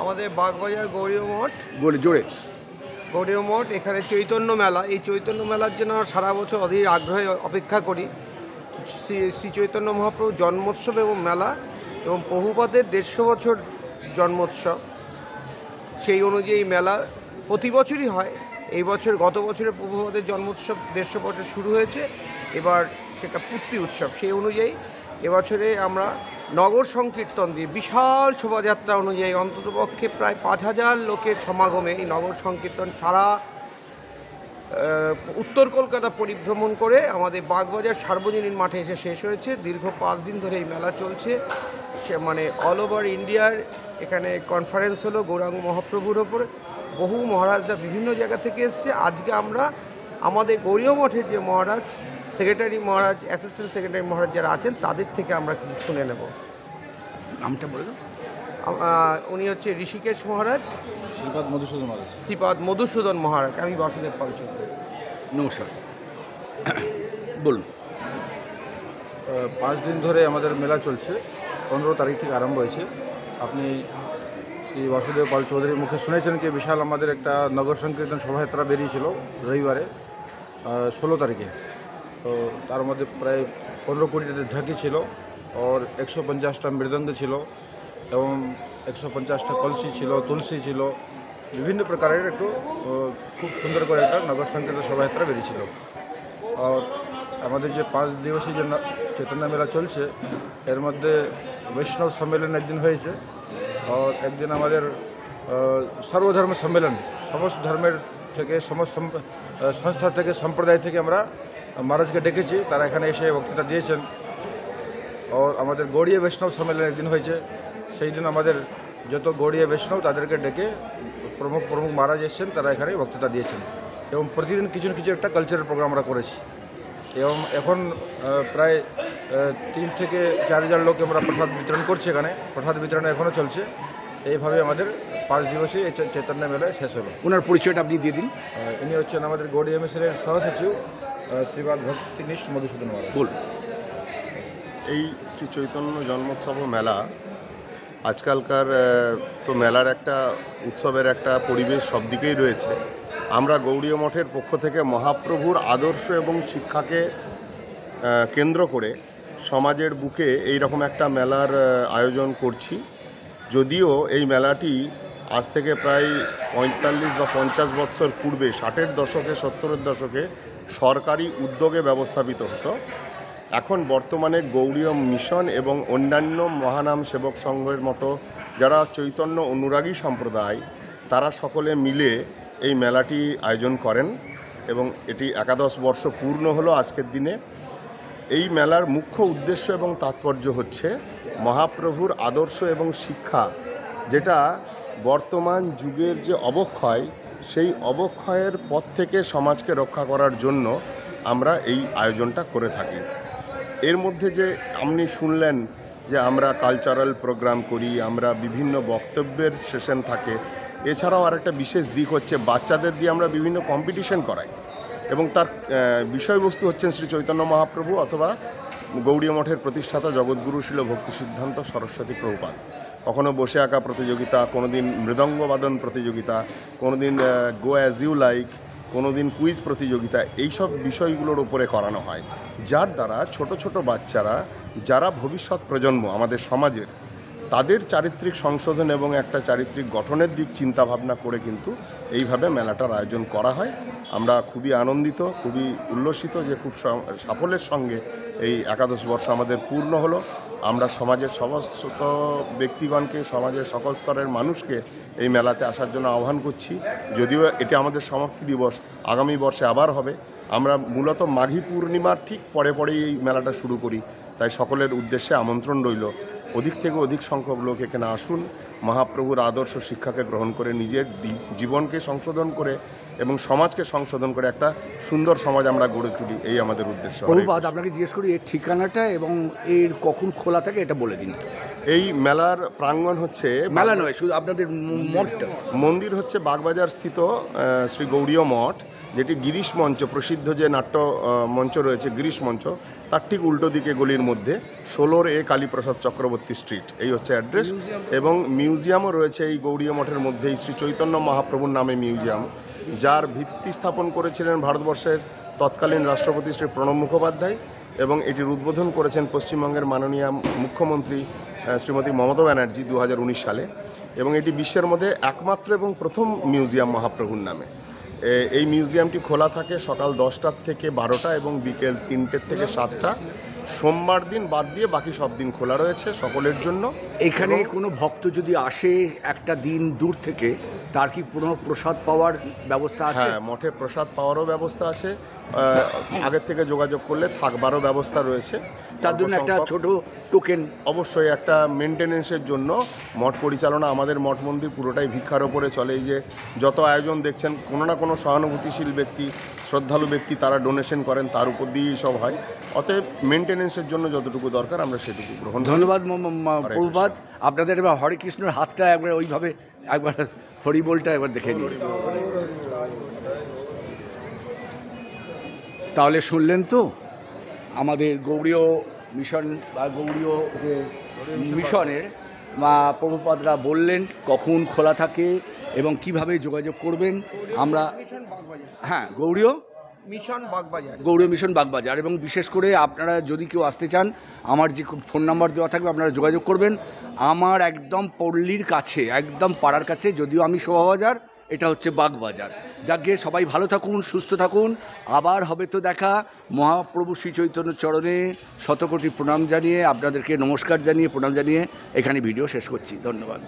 আমাদের বাগবাজার গৌরীয় মঠ জোরে গৌরীয় মঠ এখানে চৈতন্য মেলা। এই চৈতন্য মেলার জন্য সারা বছর অধীর আগ্রহে অপেক্ষা করি। শ্রী চৈতন্য মহাপ্রভুর জন্মোৎসব এবং মেলা এবং প্রভুপাদের 150 বছর জন্মোৎসব, সেই অনুযায়ী মেলা প্রতি বছরই হয়। এই বছর গত বছরে প্রভুপাদের জন্মোৎসব 150 বছর শুরু হয়েছে, এবার সেটা পূর্তি উৎসব। সেই অনুযায়ী এবছরে আমরা নগর সংকীর্তন দিয়ে বিশাল শোভাযাত্রা অনুযায়ী অন্ততপক্ষে প্রায় 5000 লোকের সমাগমে এই নগর সংকীর্তন সারা উত্তর কলকাতা পরিভ্রমণ করে আমাদের বাগবাজার সার্বজনীন মাঠে এসে শেষ হয়েছে। দীর্ঘ 5 দিন ধরে এই মেলা চলছে। সে মানে অল ওভার ইন্ডিয়ার এখানে কনফারেন্স হলো গৌরাঙ্গ মহাপ্রভুর ওপরে। বহু মহারাজরা বিভিন্ন জায়গা থেকে এসছে। আজকে আমরা আমাদের গৌরীয় মঠের যে মহারাজ, সেক্রেটারি মহারাজ, অ্যাসিস্ট্যান্ট সেক্রেটারি মহারাজ যারা আছেন তাদের থেকে আমরা কিছু শুনে নেব। নামটা বলে দাও। উনি হচ্ছে ঋষিকেশ মহারাজ, শ্রীপাদ মধুসূদন মহারাজ। আমি বাসুদেব পাল চৌধুরী। নমস্কার, বলুন। 5 দিন ধরে আমাদের মেলা চলছে। 15 তারিখ থেকে আরম্ভ হয়েছে। আপনি এই বাসুদেব পাল চৌধুরীর মুখে শুনেছেন কি বিশাল আমাদের একটা নগর সংকীর্তন শোভাযাত্রা বেরিয়েছিল রবিবারে 16 তারিখে। তো তার মধ্যে প্রায় 15-20টা ঢাকি ছিল, और 150টা মৃদঙ্গ ছিল এবং 150টা কলসি ছিল, তুলসী ছিল, বিভিন্ন প্রকারের একটু খুব সুন্দর করে একটা নগর সংকীর্তন শোভাযাত্রা বেরিয়েছিল। আর আমাদের যে 5 দিবসীয় যে চৈতন্য মেলা চলছে, এর মধ্যে বৈষ্ণব সম্মেলন একদিন হয়েছে, আর একদিন আমাদের সর্বধর্ম সম্মেলন, সমস্ত ধর্মের থেকে, সমস্ত সংস্থা থেকে, সম্প্রদায় থেকে আমরা মহারাজকে ডেকেছি, তারা এখানে এসে বক্তৃতা দিয়েছেন। আর আমাদের গৌড়ীয় বৈষ্ণব সম্মেলন একদিন হয়েছে, সেই দিন আমাদের যত গৌড়ীয় বৈষ্ণব তাদেরকে ডেকে প্রমুখ মহারাজ এসেছেন, তারা এখানে বক্তৃতা দিয়েছেন। এবং প্রতিদিন কিছু না কিছু একটা কালচারাল প্রোগ্রাম আমরা করেছি। এবং এখন প্রায় 3 থেকে 4000 লোক আমরা প্রসাদ বিতরণ করছি। এখানে প্রসাদ বিতরণ এখনও চলছে। এইভাবে আমাদের 5 দিবসে এই চৈতন্য মেলায় শেষ হলো। ওনার পরিচয়টা আপনি দিয়ে দিন। ইনি হচ্ছেন আমাদের গৌড়ীয় মিশনের সহসচিব শ্রীপাদ ভক্তিনিষ্ঠ মধুসূদন মহারাজ। বলুন। এই শ্রী চৈতন্য জন্মোৎসব মেলা আজকালকার তো মেলার একটা উৎসবের একটা পরিবেশ সব দিকেই রয়েছে। আমরা গৌড়ীয় মঠের পক্ষ থেকে মহাপ্রভুর আদর্শ এবং শিক্ষাকে কেন্দ্র করে সমাজের বুকে এই রকম একটা মেলার আয়োজন করছি। যদিও এই মেলাটি আজ থেকে প্রায় 45 বা 50 বৎসর পূর্বে 60-এর দশকে, 70-এর দশকে সরকারি উদ্যোগে ব্যবস্থাপিত হতো। এখন বর্তমানে গৌড়ীয় মিশন এবং অন্যান্য মহানাম সেবক সংঘের মতো যারা চৈতন্য অনুরাগী সম্প্রদায়, তারা সকলে মিলে এই মেলাটি আয়োজন করেন এবং এটি 11 বর্ষ পূর্ণ হলো আজকের দিনে। এই মেলার মুখ্য উদ্দেশ্য এবং তাৎপর্য হচ্ছে মহাপ্রভুর আদর্শ এবং শিক্ষা, যেটা বর্তমান যুগের যে অবক্ষয়, সেই অবক্ষয়ের পথ থেকে সমাজকে রক্ষা করার জন্য আমরা এই আয়োজনটা করে থাকি। এর মধ্যে যে আপনি শুনলেন যে আমরা কালচারাল প্রোগ্রাম করি, আমরা বিভিন্ন বক্তব্যের সেশন থাকে, এছাড়াও আরেকটা বিশেষ দিক হচ্ছে বাচ্চাদের দিয়ে আমরা বিভিন্ন কম্পিটিশন করাই এবং তার বিষয়বস্তু হচ্ছেন শ্রী চৈতন্য মহাপ্রভু অথবা গৌড়ীয় মঠের প্রতিষ্ঠাতা জগৎগুরু শিল ভক্তি সিদ্ধান্ত সরস্বতী প্রভুপাদ। কখনো বসে আঁকা প্রতিযোগিতা, কোনো দিন মৃদঙ্গবাদন প্রতিযোগিতা, কোনো দিন গো অ্যাজ ইউ লাইক, কোনো দিন কুইজ প্রতিযোগিতা, এইসব বিষয়গুলোর উপরে করানো হয়, যার দ্বারা ছোট ছোট বাচ্চারা যারা ভবিষ্যৎ প্রজন্ম আমাদের সমাজের, তাদের চারিত্রিক সংশোধন এবং একটা চারিত্রিক গঠনের দিক চিন্তাভাবনা করে কিন্তু এইভাবে মেলাটার আয়োজন করা হয়। আমরা খুবই আনন্দিত, খুবই উল্লসিত যে খুব সাফল্যের সঙ্গে এই 11 বর্ষ আমাদের পূর্ণ হলো। আমরা সমাজের সমস্ত ব্যক্তিগণকে, সমাজের সকল স্তরের মানুষকে এই মেলাতে আসার জন্য আহ্বান করছি। যদিও এটা আমাদের সমাপ্তি দিবস, আগামী বর্ষে আবার হবে। আমরা মূলত মাঘী পূর্ণিমার ঠিক পরেই এই মেলাটা শুরু করি, তাই সকলের উদ্দেশ্যে আমন্ত্রণ রইল। অধিক থেকে অধিক সংখ্যক লোক এখানে আসুন, মহাপ্রভুর আদর্শ শিক্ষাকে গ্রহণ করে নিজের জীবনকে সংশোধন করে এবং সমাজকে সংশোধন করে একটা সুন্দর সমাজ আমরা গড়ে তুলি, এই আমাদের উদ্দেশ্য। আপনাকে জিজ্ঞেস করি এর ঠিকানাটা এবং এর কখন খোলা থাকে এটা বলে দিন। এই মেলার প্রাঙ্গণ হচ্ছে, মেলা নয় শুধু আপনাদের মঠটা, মন্দির হচ্ছে বাগবাজার স্থিত শ্রী গৌড়ীয় মঠ, যেটি গিরিশ মঞ্চ, প্রসিদ্ধ যে নাট্য মঞ্চ রয়েছে গিরিশ মঞ্চ, তার ঠিক উল্টো দিকে গলির মধ্যে 16 কালীপ্রসাদ চক্রবর্তী চক্রবর্তী স্ট্রিট, এই হচ্ছে অ্যাড্রেস। এবং মিউজিয়ামও রয়েছে এই গৌড়ীয় মঠের মধ্যেই, শ্রী চৈতন্য মহাপ্রভুর নামে মিউজিয়াম, যার ভিত্তি স্থাপন করেছিলেন ভারতবর্ষের তৎকালীন রাষ্ট্রপতি শ্রী প্রণব মুখোপাধ্যায়, এবং এটির উদ্বোধন করেছেন পশ্চিমবঙ্গের মাননীয় মুখ্যমন্ত্রী শ্রীমতী মমতা ব্যানার্জি 2019 সালে। এবং এটি বিশ্বের মধ্যে একমাত্র এবং প্রথম মিউজিয়াম মহাপ্রভুর নামে। এই মিউজিয়ামটি খোলা থাকে সকাল 10টার থেকে 12টা এবং বিকেল 3টের থেকে 7টা। সোমবার দিন বাদ দিয়ে বাকি সব দিন খোলা রয়েছে সকলের জন্য। এখানে কোনো ভক্ত যদি আসে একটা দিন দূর থেকে, তার কি কোনো প্রসাদ পাওয়ার ব্যবস্থা আছে? হ্যাঁ, মঠে প্রসাদ পাওয়ারও ব্যবস্থা আছে। আগের থেকে যোগাযোগ করলে থাকবারও ব্যবস্থা রয়েছে। তার জন্য একটা ছোট টোকেন অবশ্যই একটা মেনটেনেন্সের জন্য মঠ পরিচালনা, আমাদের মঠ মন্দির পুরোটাই ভিক্ষার ওপরে চলে। এই যে যত আয়োজন দেখছেন, কোনো না কোনো সহানুভূতিশীল ব্যক্তি, শ্রদ্ধালু ব্যক্তি তারা ডোনেশন করেন, তার উপর দিয়েই সব হয়। অতএব মেনটেনেন্সের জন্য যতটুকু দরকার আমরা সেটুকু গ্রহণ করি। ধন্যবাদ প্রভুপাদ। আপনাদের এবার হরে কৃষ্ণের হাতটা একবার ওইভাবে একবার হরিবোলটা একবার দেখে নিন। তাহলে শুনলেন তো আমাদের গৌড়ীয় মিশন বা গৌড়ীয় যে মিশনের প্রভুপাদরা বললেন কখন খোলা থাকে এবং কিভাবে যোগাযোগ করবেন। আমরা হ্যাঁ গৌড়ীয় মিশন বাগবাজার, এবং বিশেষ করে আপনারা যদি কেউ আসতে চান, আমার যে ফোন নাম্বার দেওয়া থাকবে আপনারা যোগাযোগ করবেন। আমার একদম পল্লীর কাছে, একদম পাড়ার কাছে, যদিও আমি শোভাবাজার, এটা হচ্ছে বাগবাজার। যাকে সবাই ভালো থাকুন, সুস্থ থাকুন। আবার হবে তো দেখা। মহাপ্রভু শ্রী চৈতন্য চরণে শতকোটি প্রণাম জানিয়ে, আপনাদেরকে নমস্কার জানিয়ে, প্রণাম জানিয়ে এখানে ভিডিও শেষ করছি। ধন্যবাদ।